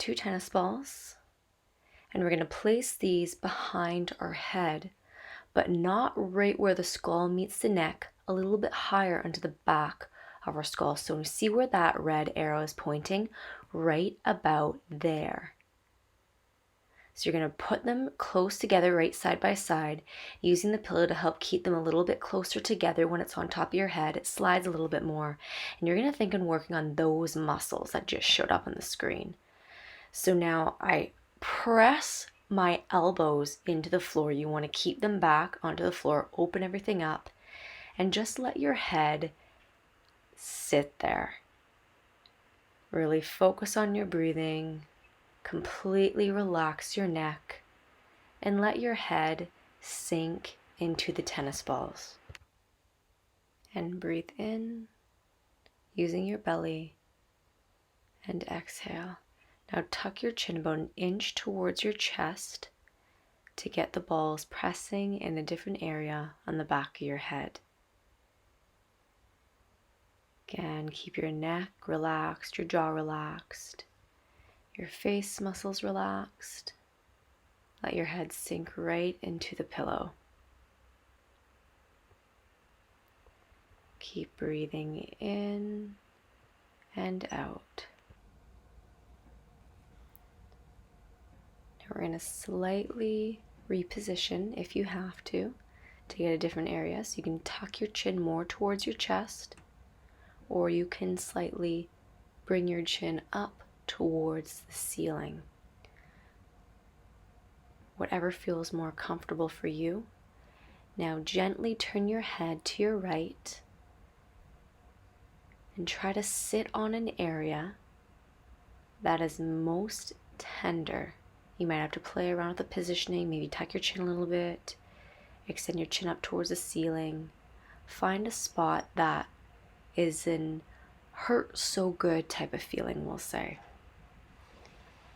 2 tennis balls, and we're going to place these behind our head, but not right where the skull meets the neck, a little bit higher onto the back of our skull. So you see where that red arrow is pointing? Right about there. So you're going to put them close together, right side by side, using the pillow to help keep them a little bit closer together. When it's on top of your head, it slides a little bit more. And you're going to think and working on those muscles that just showed up on the screen. So now I press my elbows into the floor. You want to keep them back onto the floor, open everything up, and just let your head sit there. Really focus on your breathing. Completely relax your neck and let your head sink into the tennis balls. And breathe in using your belly and exhale. Now tuck your chin about an inch towards your chest to get the balls pressing in a different area on the back of your head. Again, keep your neck relaxed, your jaw relaxed, your face muscles relaxed. Let your head sink right into the pillow. Keep breathing in and out. Now we're going to slightly reposition if you have to get a different area. So you can tuck your chin more towards your chest, or you can slightly bring your chin up towards the ceiling. Whatever feels more comfortable for you. Now gently turn your head to your right and try to sit on an area that is most tender. You might have to play around with the positioning, maybe tuck your chin a little bit, extend your chin up towards the ceiling. Find a spot that is an hurt so good type of feeling, we'll say.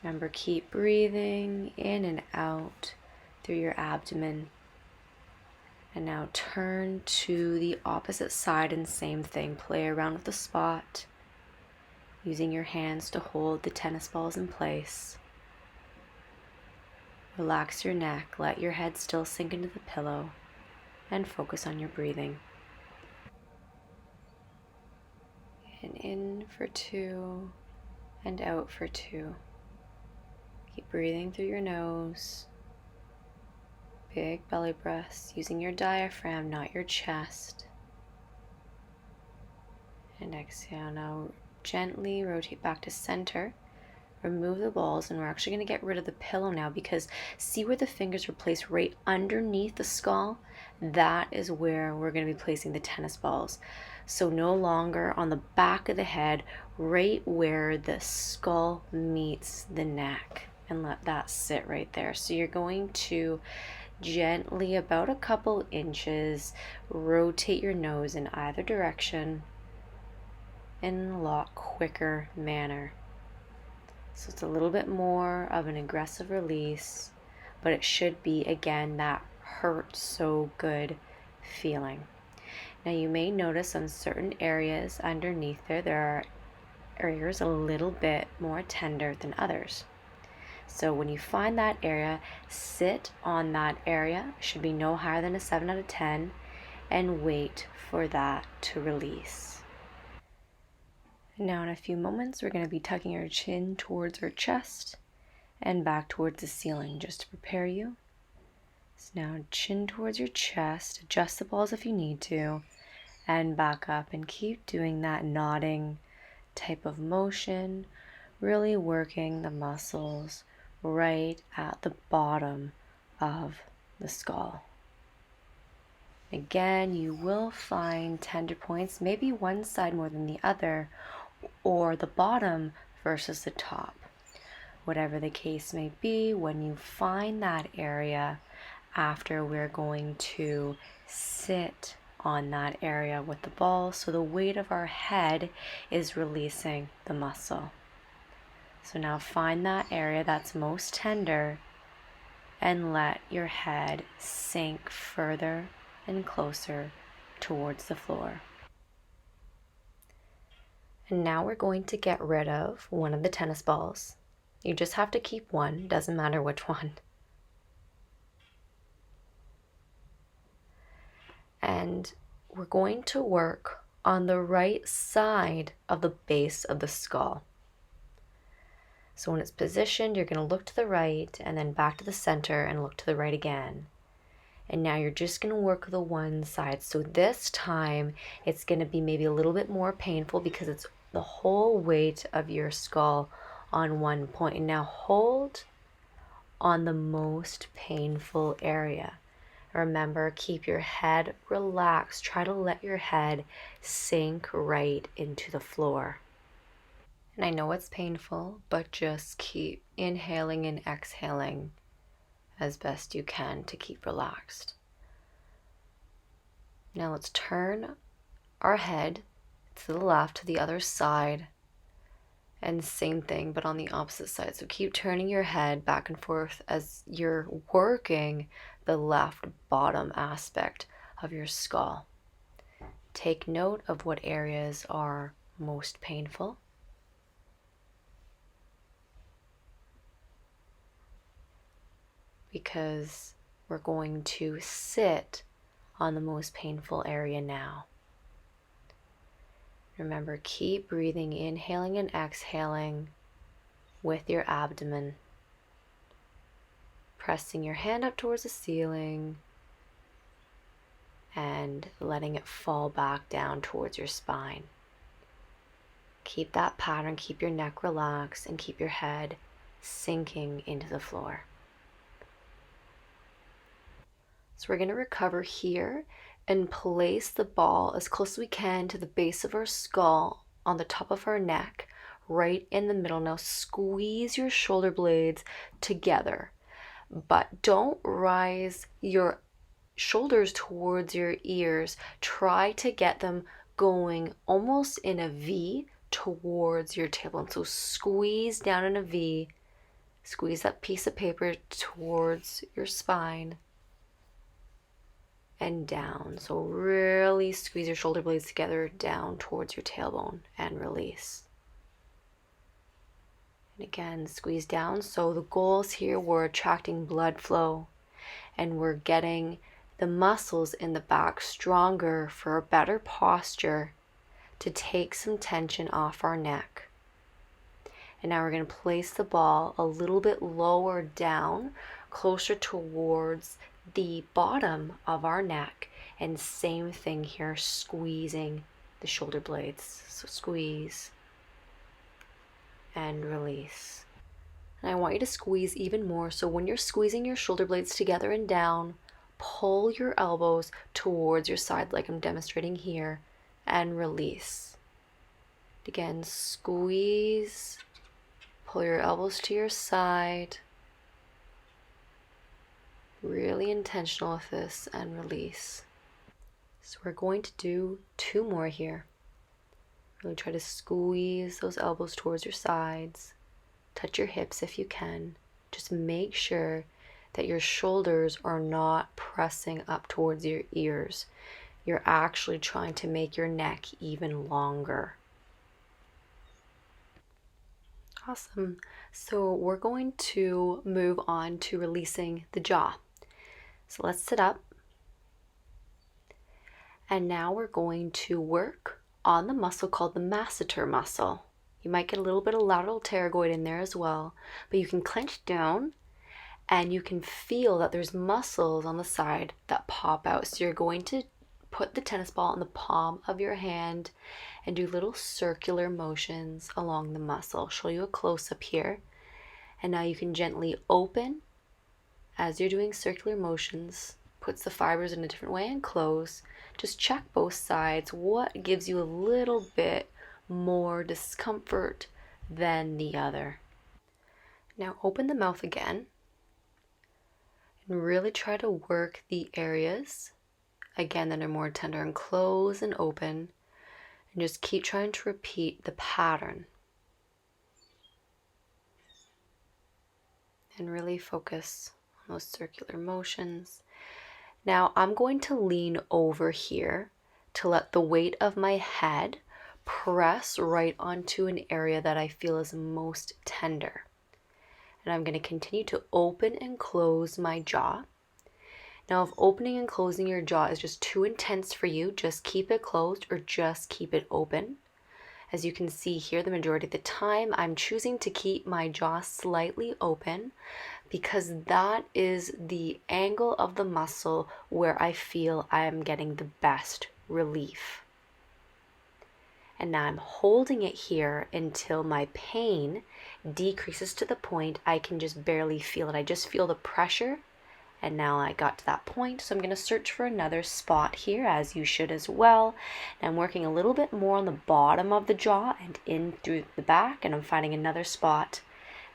Remember, keep breathing in and out through your abdomen. And now turn to the opposite side and same thing. Play around with the spot, using your hands to hold the tennis balls in place. Relax your neck, let your head still sink into the pillow, and focus on your breathing. And in for 2, and out for 2. Keep breathing through your nose. Big belly breaths, using your diaphragm, not your chest. And exhale. Now gently rotate back to center. Remove the balls, and we're actually going to get rid of the pillow now, because see where the fingers were placed right underneath the skull? That is where we're going to be placing the tennis balls. So no longer on the back of the head, right where the skull meets the neck. And let that sit right there. So you're going to gently, about a couple inches, rotate your nose in either direction in a lot quicker manner. So it's a little bit more of an aggressive release, but it should be, again, that hurt so good feeling. Now you may notice on certain areas underneath there are areas a little bit more tender than others. So when you find that area, sit on that area. It should be no higher than a 7 out of 10, and wait for that to release. Now in a few moments, we're going to be tucking our chin towards our chest and back towards the ceiling, just to prepare you. So now chin towards your chest, adjust the balls if you need to, and back up, and keep doing that nodding type of motion, really working the muscles right at the bottom of the skull. Again, you will find tender points, maybe one side more than the other, or the bottom versus the top. Whatever the case may be, when you find that area, after we're going to sit on that area with the ball, so the weight of our head is releasing the muscle. So now find that area that's most tender and let your head sink further and closer towards the floor. And now we're going to get rid of one of the tennis balls. You just have to keep one, doesn't matter which one. And we're going to work on the right side of the base of the skull. So when it's positioned, you're going to look to the right and then back to the center and look to the right again. And now you're just going to work the one side. So this time it's going to be maybe a little bit more painful because it's the whole weight of your skull on one point. And now hold on the most painful area. Remember, keep your head relaxed. Try to let your head sink right into the floor. And I know it's painful, but just keep inhaling and exhaling as best you can to keep relaxed. Now let's turn our head to the left, to the other side, and same thing, but on the opposite side. So keep turning your head back and forth as you're working the left bottom aspect of your skull. Take note of what areas are most painful. Because we're going to sit on the most painful area now. Remember, keep breathing, inhaling and exhaling with your abdomen. Pressing your hand up towards the ceiling and letting it fall back down towards your spine. Keep that pattern, keep your neck relaxed, and keep your head sinking into the floor. So we're going to recover here and place the ball as close as we can to the base of our skull on the top of our neck, right in the middle. Now squeeze your shoulder blades together, but don't rise your shoulders towards your ears. Try to get them going almost in a V towards your tailbone. So squeeze down in a V, squeeze that piece of paper towards your spine and down. So really squeeze your shoulder blades together down towards your tailbone and release. And again, squeeze down. So the goals here were attracting blood flow and we're getting the muscles in the back stronger for a better posture to take some tension off our neck. And now we're going to place the ball a little bit lower down, closer towards the bottom of our neck, and same thing here, squeezing the shoulder blades. So squeeze and release. And I want you to squeeze even more. So when you're squeezing your shoulder blades together and down, pull your elbows towards your side like I'm demonstrating here and release. Again, squeeze, pull your elbows to your side. Really intentional with this and release. So we're going to do 2 more here. Really try to squeeze those elbows towards your sides. Touch your hips if you can. Just make sure that your shoulders are not pressing up towards your ears. You're actually trying to make your neck even longer. Awesome. So we're going to move on to releasing the jaw. So let's sit up. And now we're going to work on the muscle called the masseter muscle. You might get a little bit of lateral pterygoid in there as well, but you can clench down and you can feel that there's muscles on the side that pop out. So you're going to put the tennis ball in the palm of your hand and do little circular motions along the muscle. I'll show you a close-up here. And now you can gently open as you're doing circular motions, puts the fibers in a different way, and close. Just check both sides. What gives you a little bit more discomfort than the other? Now open the mouth again and really try to work the areas again that are more tender, and close and open, and just keep trying to repeat the pattern and really focus on those circular motions. Now I'm going to lean over here to let the weight of my head press right onto an area that I feel is most tender. And I'm going to continue to open and close my jaw. Now, if opening and closing your jaw is just too intense for you, just keep it closed or just keep it open. As you can see here, the majority of the time, I'm choosing to keep my jaw slightly open because that is the angle of the muscle where I feel I am getting the best relief. And now I'm holding it here until my pain decreases to the point I can just barely feel it. I just feel the pressure. And now I got to that point, so I'm going to search for another spot here, as you should as well. And I'm working a little bit more on the bottom of the jaw and in through the back, and I'm finding another spot.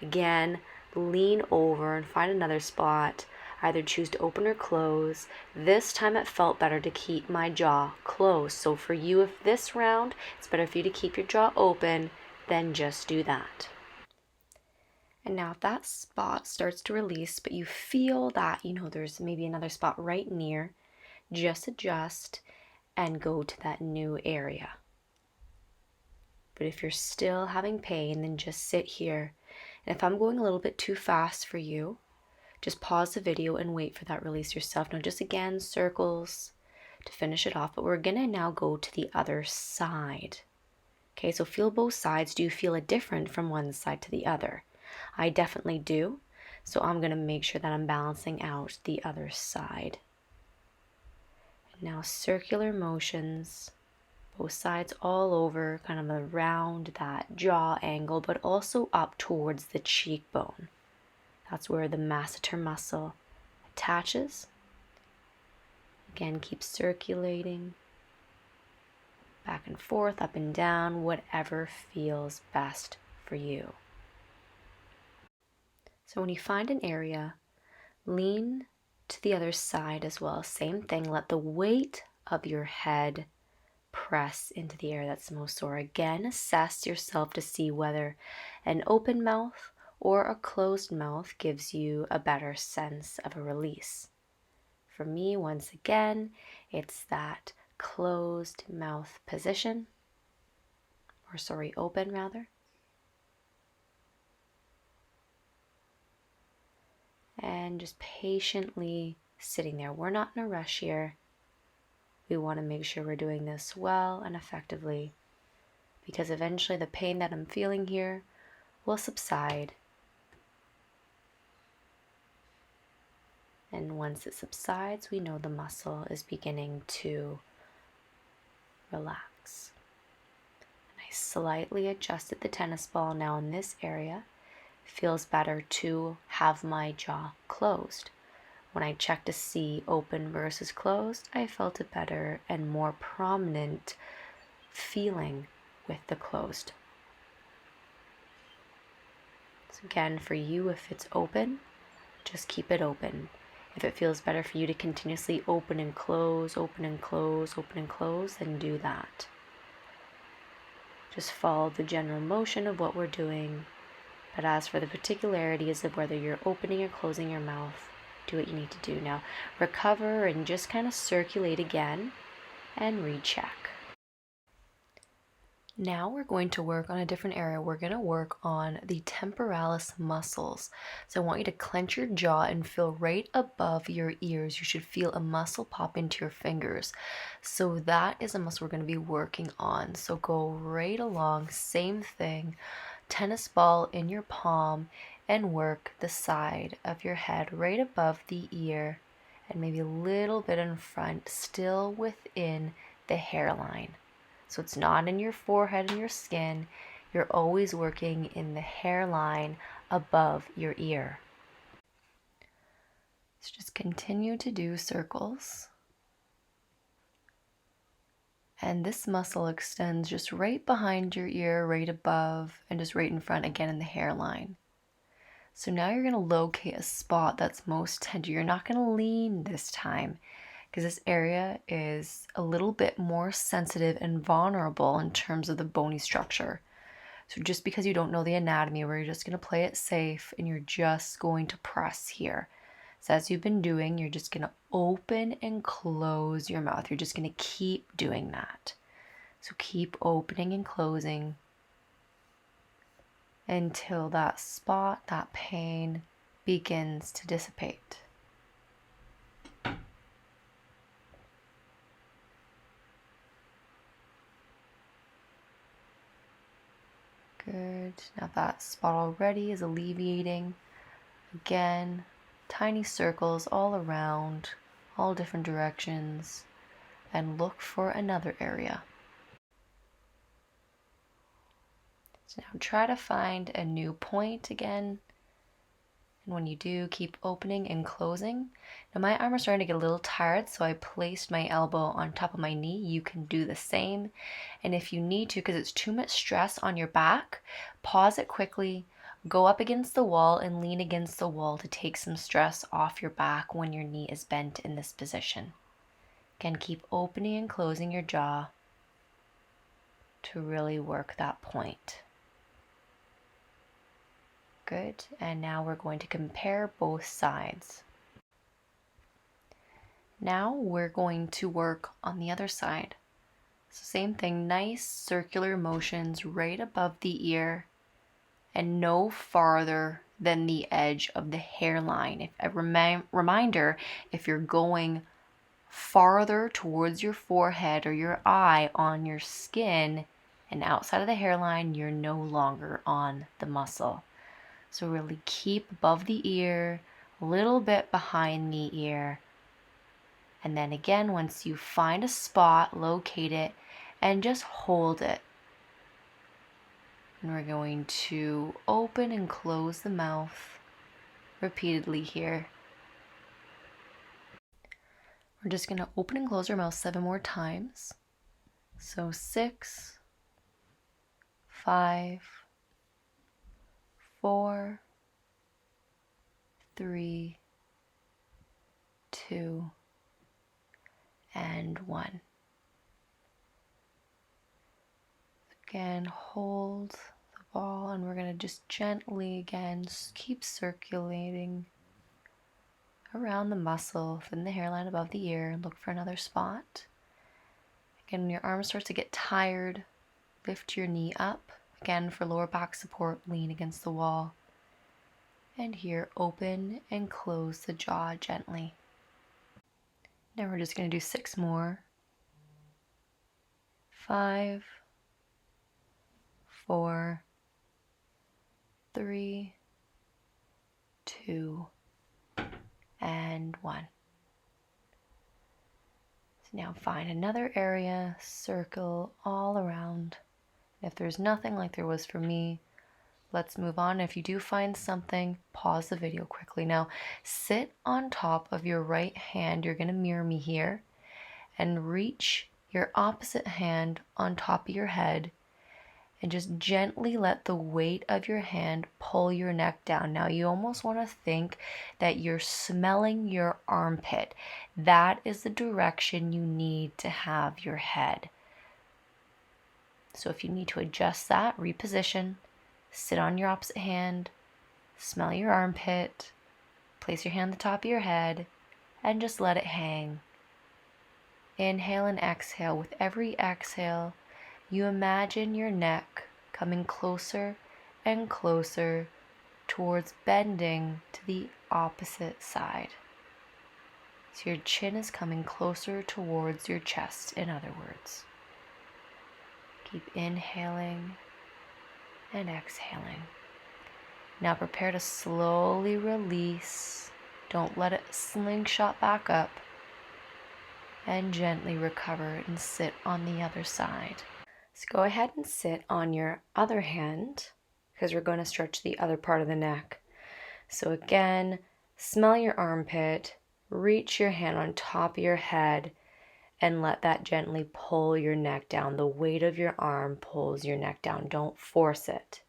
Again, lean over and find another spot. Either choose to open or close. This time it felt better to keep my jaw closed. So for you, if this round it's better for you to keep your jaw open, then just do that. And now if that spot starts to release, but you feel that, there's maybe another spot right near, just adjust and go to that new area. But if you're still having pain, then just sit here. And if I'm going a little bit too fast for you, just pause the video and wait for that release yourself. Now just again, circles to finish it off, but we're gonna now go to the other side. Okay, so feel both sides. Do you feel it different from one side to the other? I definitely do. So I'm going to make sure that I'm balancing out the other side. And now circular motions, both sides all over, kind of around that jaw angle, but also up towards the cheekbone. That's where the masseter muscle attaches. Again, keep circulating. Back and forth, up and down, whatever feels best for you. So when you find an area, lean to the other side as well. Same thing, let the weight of your head press into the area that's most sore. Again, assess yourself to see whether an open mouth or a closed mouth gives you a better sense of a release. For me, once again, it's that closed mouth position, open rather. And just patiently sitting there. We're not in a rush here. We want to make sure we're doing this well and effectively, because eventually the pain that I'm feeling here will subside. And once it subsides, we know the muscle is beginning to relax. And I slightly adjusted the tennis ball now in this area. Feels better to have my jaw closed. When I checked to see open versus closed, I felt a better and more prominent feeling with the closed. So again, for you, if it's open, just keep it open. If it feels better for you to continuously open and close, open and close, open and close, then do that. Just follow the general motion of what we're doing. But as for the particularities of whether you're opening or closing your mouth, do what you need to do. Now recover and just kind of circulate again and recheck. Now we're going to work on a different area. We're going to work on the temporalis muscles. So I want you to clench your jaw and feel right above your ears. You should feel a muscle pop into your fingers. So that is a muscle we're going to be working on. So go right along, same thing, tennis ball in your palm, and work the side of your head right above the ear and maybe a little bit in front, still within the hairline. So it's not in your forehead and your skin. You're always working in the hairline above your ear. So just continue to do circles. And this muscle extends just right behind your ear, right above, and just right in front, again in the hairline. So now you're going to locate a spot that's most tender. You're not going to lean this time, because this area is a little bit more sensitive and vulnerable in terms of the bony structure. So just because you don't know the anatomy, we're just going to play it safe and you're just going to press here. So as you've been doing, you're just going to open and close your mouth. You're just going to keep doing that. So keep opening and closing. until that spot, that pain begins to dissipate. Good. Now that spot already is alleviating. Again, tiny circles all around, all different directions, and look for another area. So now try to find a new point again. And when you do, keep opening and closing. Now my arm is starting to get a little tired, so I placed my elbow on top of my knee. You can do the same. And if you need to, because it's too much stress on your back, pause it quickly, go up against the wall and lean against the wall to take some stress off your back when your knee is bent in this position. Again, keep opening and closing your jaw to really work that point. Good, and now we're going to compare both sides. Now we're going to work on the other side. So same thing, nice circular motions right above the ear and no farther than the edge of the hairline. If a reminder, if you're going farther towards your forehead or your eye on your skin and outside of the hairline, you're no longer on the muscle. So really keep above the ear, a little bit behind the ear. And then again, once you find a spot, locate it and just hold it. And we're going to open and close the mouth repeatedly here. We're just going to open and close our mouth 7 more times. So 6, 5, 4, 3, 2, and 1. Again, hold the ball, and we're going to just gently again keep circulating around the muscle, within the hairline above the ear, and look for another spot. Again, when your arm starts to get tired, lift your knee up. Again, for lower back support, lean against the wall. And here, open and close the jaw gently. Now we're just going to do 6 more. 5, 4, 3, 2, and 1. So now find another area, circle all around. If there's nothing like there was for me, let's move on. If you do find something, pause the video quickly. Now, sit on top of your right hand. You're going to mirror me here and reach your opposite hand on top of your head and just gently let the weight of your hand pull your neck down. Now, you almost want to think that you're smelling your armpit. That is the direction you need to have your head. So if you need to adjust that, reposition. Sit on your opposite hand, smell your armpit, place your hand on the top of your head, and just let it hang. Inhale and exhale. With every exhale, you imagine your neck coming closer and closer towards bending to the opposite side. So your chin is coming closer towards your chest, in other words. Keep inhaling and exhaling. Now prepare to slowly release. Don't let it slingshot back up. And gently recover and sit on the other side. So go ahead and sit on your other hand because we're going to stretch the other part of the neck. So again, smell your armpit, reach your hand on top of your head, and let that gently pull your neck down. The weight of your arm pulls your neck down. Don't force it.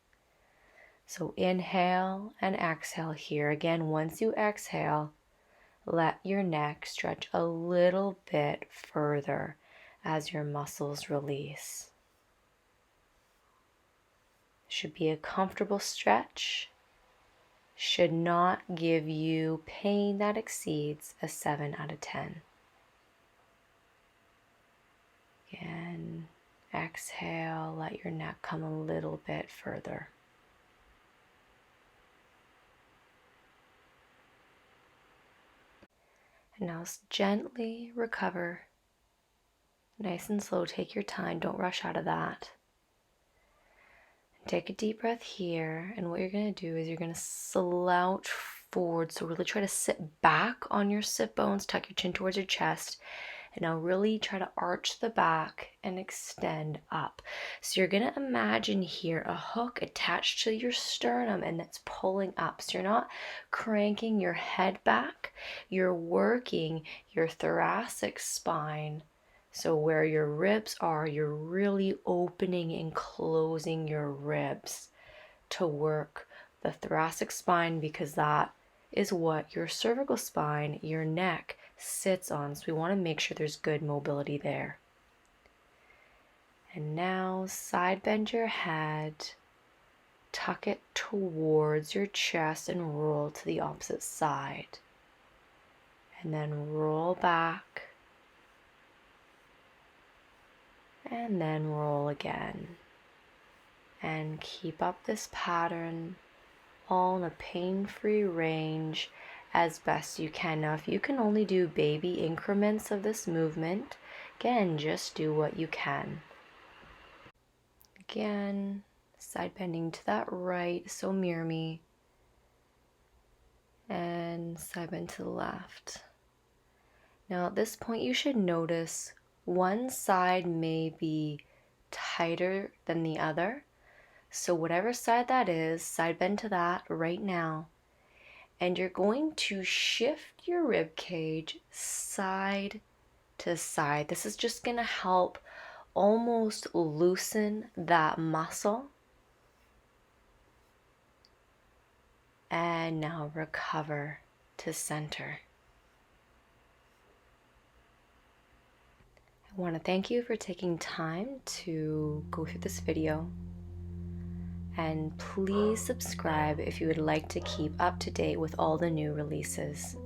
So inhale and exhale here. Again, once you exhale, let your neck stretch a little bit further as your muscles release. Should be a comfortable stretch. Should not give you pain that exceeds a 7 out of 10. Again, exhale, let your neck come a little bit further. And now gently recover. Nice and slow, take your time, don't rush out of that. Take a deep breath here, and what you're going to do is you're going to slouch forward. So really try to sit back on your sit bones, tuck your chin towards your chest, and now really try to arch the back and extend up. So you're going to imagine here a hook attached to your sternum and that's pulling up. So you're not cranking your head back, you're working your thoracic spine. So where your ribs are, you're really opening and closing your ribs to work the thoracic spine, because that is what your cervical spine, your neck, sits on. So we want to make sure there's good mobility there. And now side bend your head, tuck it towards your chest and roll to the opposite side. And then roll back. And then roll again. And keep up this pattern, all in a pain-free range as best you can. Now, if you can only do baby increments of this movement, again, just do what you can. Again, side bending to that right, so mirror me. And side bend to the left. Now, at this point, you should notice one side may be tighter than the other. So whatever side that is, side bend to that right now. And you're going to shift your rib cage side to side. This is just going to help almost loosen that muscle. And now recover to center. I want to thank you for taking time to go through this video. And please subscribe if you would like to keep up to date with all the new releases.